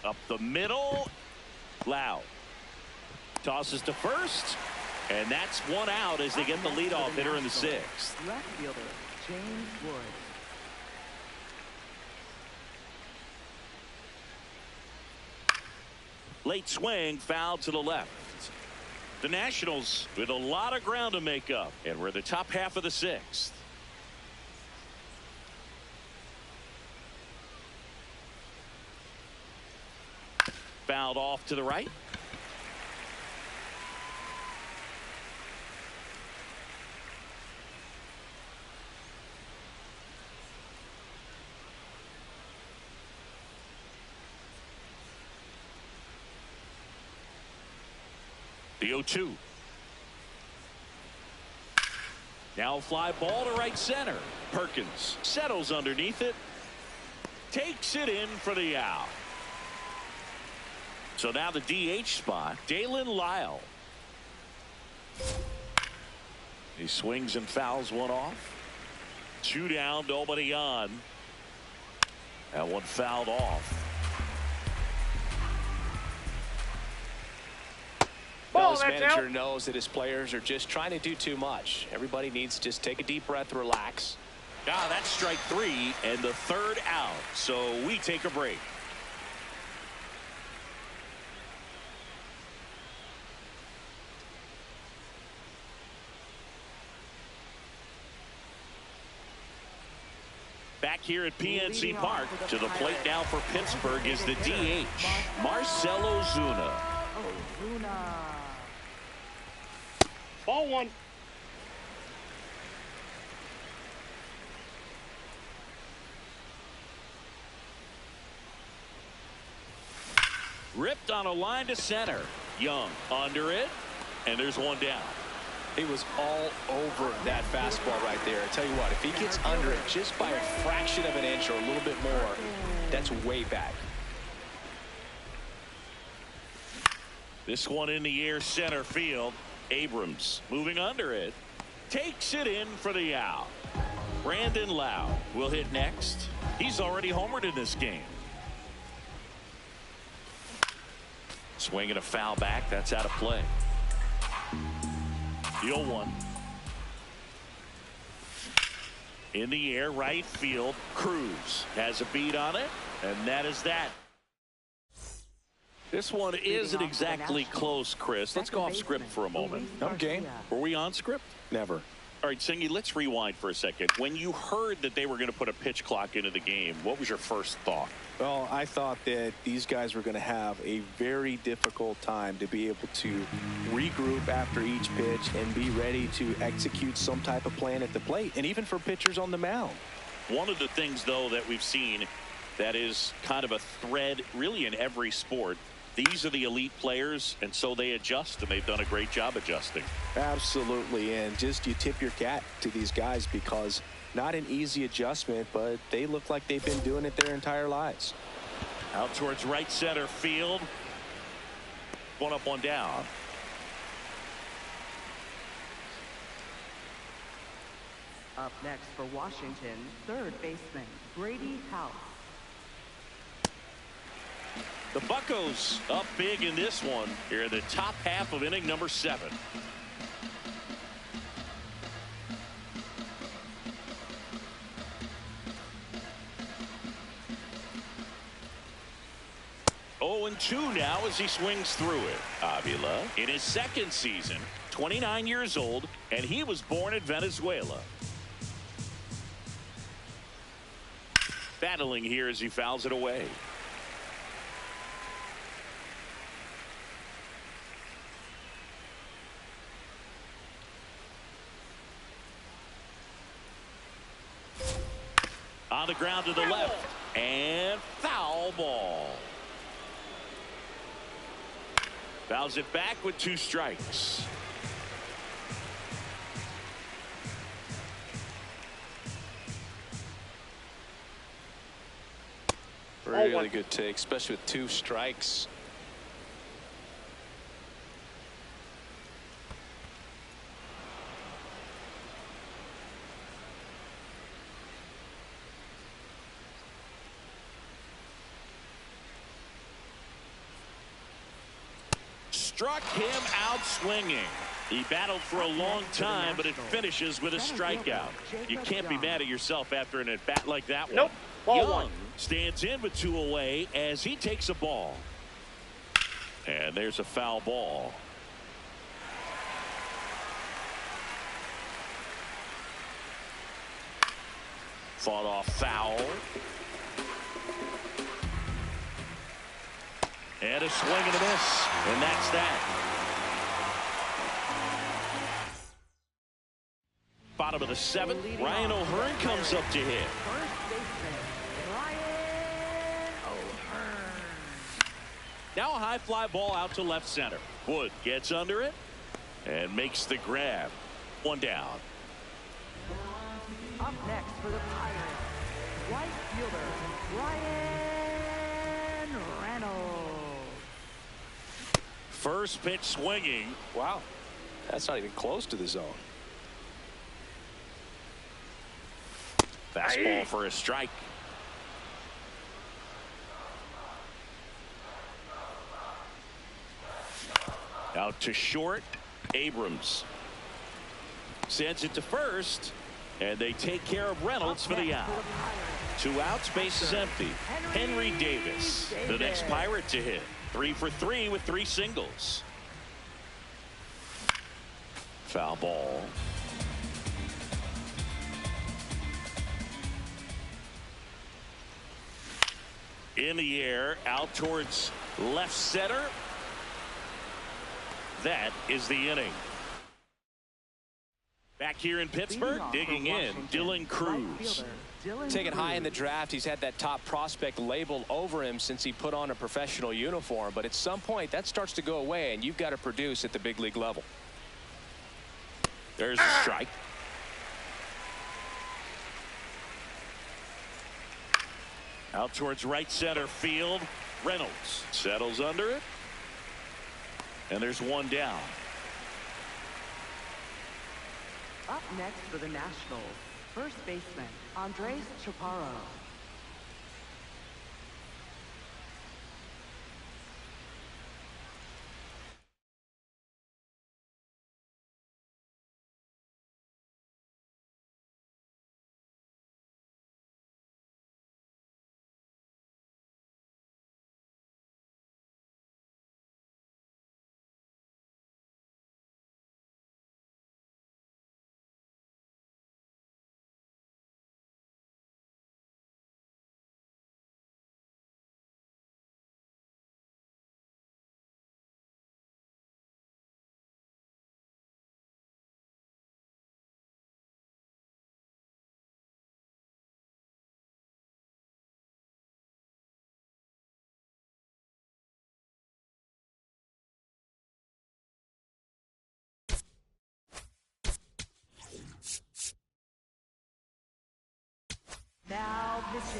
Up the middle. Loud. Tosses to first. And that's one out as they get the leadoff hitter in the 6th. Left fielder, James Wood. Late swing, foul to the left. The Nationals with a lot of ground to make up, and we're the top half of the 6th. Fouled off to the right. The 0-2. Now fly ball to right center. Perkins settles underneath it. Takes it in for the out. So now the DH spot, Dalen Lyle. He swings and fouls one off. 2 down, nobody on. That one fouled off. Ball, This that's manager out. knows that his players are just trying to do too much. Everybody needs to just take a deep breath, relax. Ah, that's strike 3 and the third out. So we take a break. Back here at PNC Park, to the plate now for Pittsburgh is the DH, Marcell Ozuna. Ball 1. Ripped on a line to center. Young under it, and there's one down. He was all over that fastball right there. I tell you what, if he gets under it just by a fraction of an inch or a little bit more, that's way back. This one in the air, center field. Abrams moving under it. Takes it in for the out. Brandon Lowe will hit next. He's already homered in this game. Swinging a foul back. That's out of play. The 0-1. In the air, right field. Cruz has a beat on it, and that is that. This one isn't exactly close, Chris. Let's go off script for a moment. Okay. Were we on script? Never. All right, Singy, let's rewind for a second. When you heard that they were going to put a pitch clock into the game, what was your first thought? Well, I thought that these guys were going to have a very difficult time to be able to regroup after each pitch and be ready to execute some type of plan at the plate, and even for pitchers on the mound. One of the things, though, that we've seen that is kind of a thread really in every sport, these are the elite players, and so they adjust, and they've done a great job adjusting. Absolutely, and just you tip your cap to these guys because not an easy adjustment, but they look like they've been doing it their entire lives. Out towards right center field. One up, one down. Up next for Washington, third baseman Brady House. The Buccos up big in this one here in the top half of inning number 7. Oh, and 2 now as he swings through it. Avila in his second season, 29 years old, and he was born in Venezuela. Battling here as he fouls it away. On the ground to the left, and foul ball. Fouls it back with 2 strikes. Really good take, especially with 2 strikes. Struck him out swinging. He battled for a long time, but it finishes with a strikeout. You can't be mad at yourself after an at-bat like that one. Nope. Ball Young 1. stands in with 2 away as he takes a ball. And there's a foul ball. Fought off foul. And a swing and a miss. And that's that. Bottom of the 7th, Ryan O'Hearn comes up to hit. First baseman Ryan O'Hearn. Now a high fly ball out to left center. Wood gets under it and makes the grab. 1 down. Up next for the Pirates, right fielder Ryan Reynolds. First pitch swinging. Wow, that's not even close to the zone. Fastball for a strike. Out to short. Abrams sends it to first, And they take care of Reynolds for the out. 2 outs, base is empty. Henry Davis, the next Pirate to hit. 3 for 3 with 3 singles. Foul ball. In the air, out towards left center. That is the inning. Back here in Pittsburgh, digging in, Dylan Cruz. Taken high in the draft, he's had that top prospect label over him since he put on a professional uniform. But at some point, that starts to go away, and you've got to produce at the big league level. There's a strike. Out towards right center field. Reynolds settles under it. And there's 1 down. Up next for the Nationals, first baseman Andres Chaparro.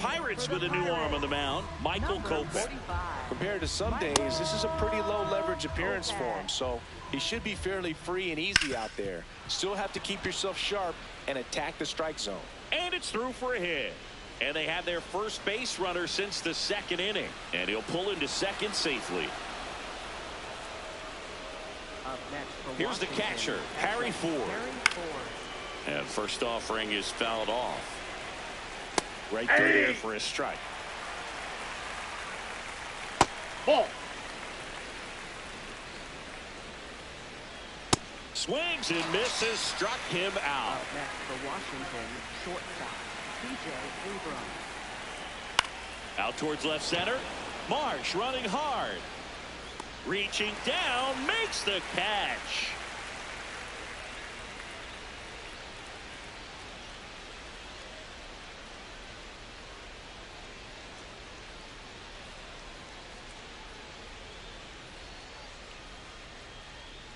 Pirates with a new arm on the mound, Michael Kopech. Compared to some days, this is a pretty low leverage appearance for him, so he should be fairly free and easy out there. Still have to keep yourself sharp and attack the strike zone. And it's through for a hit. And they have their first base runner since the 2nd inning. And he'll pull into second safely. Here's the catcher, Harry Ford. And first offering is fouled off. Right through there for a strike. Ball. Swings and misses, struck him out. Up next for Washington, shortstop C.J. Abrams. Out towards left center. Marsh running hard. Reaching down, makes the catch.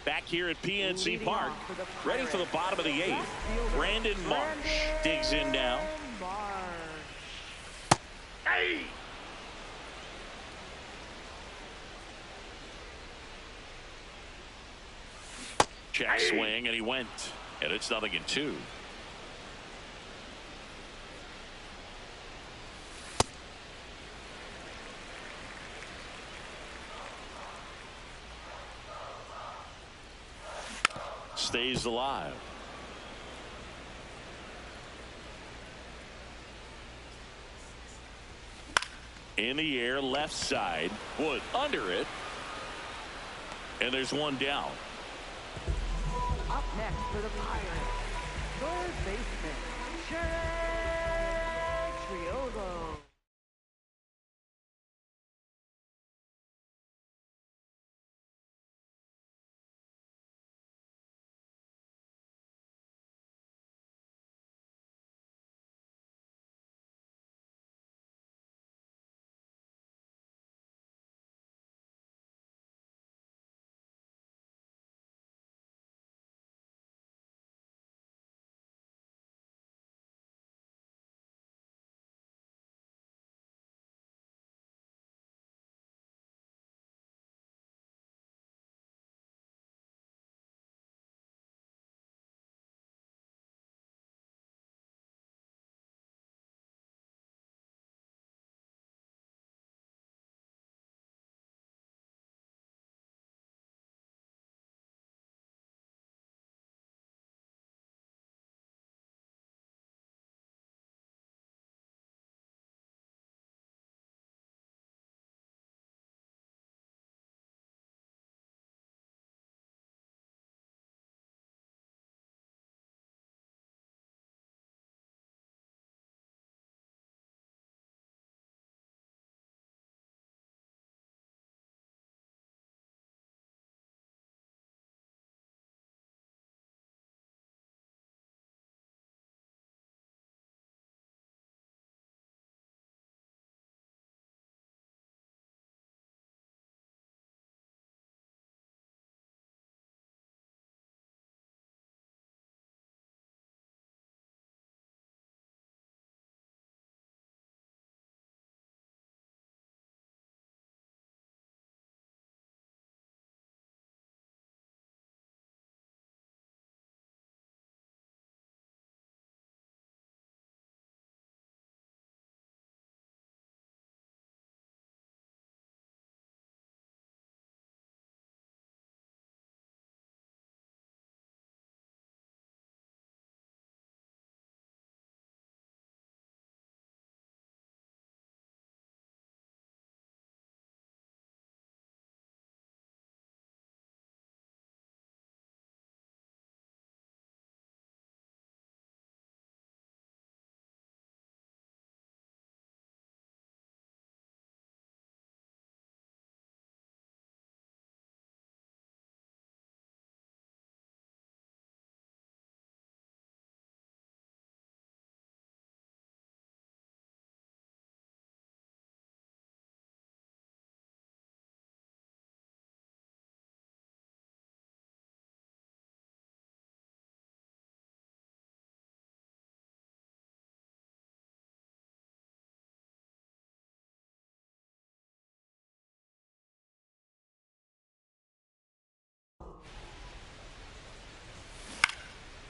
Back here at PNC Park, ready for the bottom of the 8th. Brandon Marsh digs in now. Hey! Check swing, and he went. And it's 0-2. Stays alive. In the air, left side. Wood under it. And there's 1 down. Up next for the Pirates, third baseman Shea Triogo.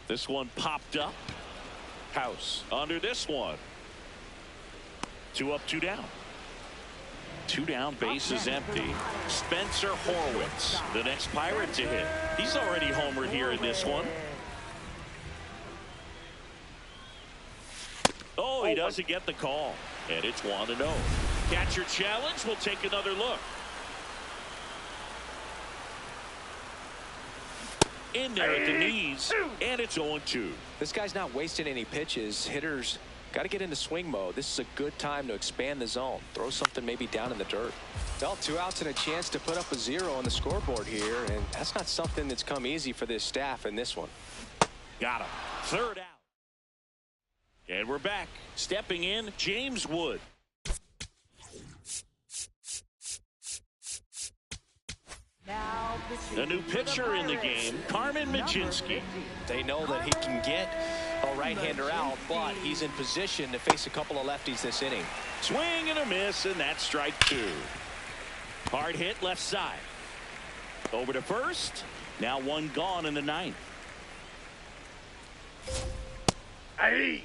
This one popped up. House under this one. 2 up, 2 down. 2 down, base is empty. Spencer Horwitz, the next Pirate to hit. He's already homered here in this one. Oh, he doesn't get the call. And it's 1-0. Catcher challenge. We'll take another look. In there at the knees, and it's 0-2. This guy's not wasting any pitches. Hitters got to get into swing mode. This is a good time to expand the zone. Throw something maybe down in the dirt. Well, 2 outs and a chance to put up a 0 on the scoreboard here, and that's not something that's come easy for this staff in this one. Got him. 3rd out. And we're back. Stepping in, James Wood. A new pitcher in the game, Carmen Mlodzinski. They know that he can get a right-hander out, but he's in position to face a couple of lefties this inning. Swing and a miss, and that's strike 2. Hard hit left side. Over to first. Now 1 gone in the 9th. Hey.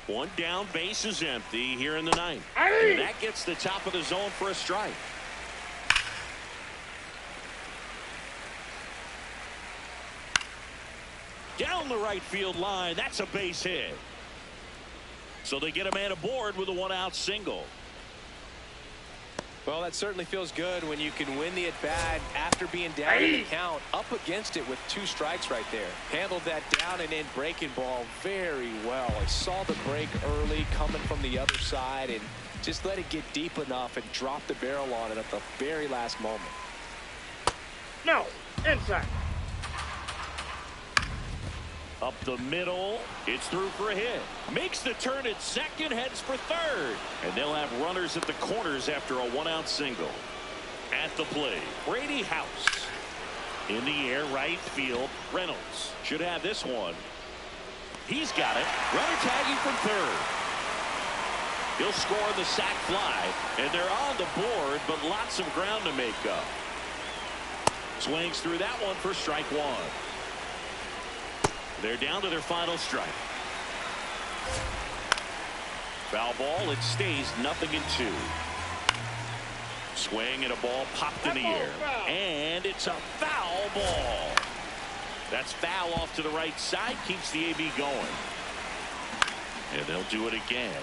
1 down, base is empty here in the 9th. And that gets the top of the zone for a strike. Down the right field line. That's a base hit. So they get a man aboard with a 1-out single. Well, that certainly feels good when you can win the at-bat after being down in the count, up against it with 2 strikes right there. Handled that down and in breaking ball very well. I saw the break early coming from the other side and just let it get deep enough and drop the barrel on it at the very last moment. No. Inside. Up the middle. It's through for a hit. Makes the turn at second, heads for third. And they'll have runners at the corners after a 1-out single. At the plate, Brady House. In the air, right field, Reynolds should have this one. He's got it. Runner tagging from third. He'll score the sac fly. And they're on the board, but lots of ground to make up. Swings through that one for strike 1. They're down to their final strike. Foul ball. It stays 0-2. Swing and a ball popped in the air. And it's a foul ball. That's foul off to the right side. Keeps the AB going. And they'll do it again.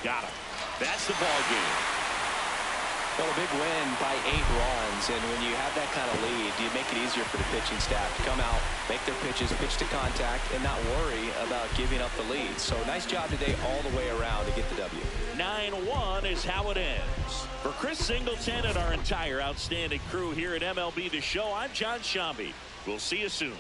Got him. That's the ball game. Well, a big win by 8 runs, and when you have that kind of lead, you make it easier for the pitching staff to come out, make their pitches, pitch to contact, and not worry about giving up the lead. So nice job today all the way around to get the W. 9-1 is how it ends. For Chris Singleton and our entire outstanding crew here at MLB The Show, I'm John Shambi. We'll see you soon.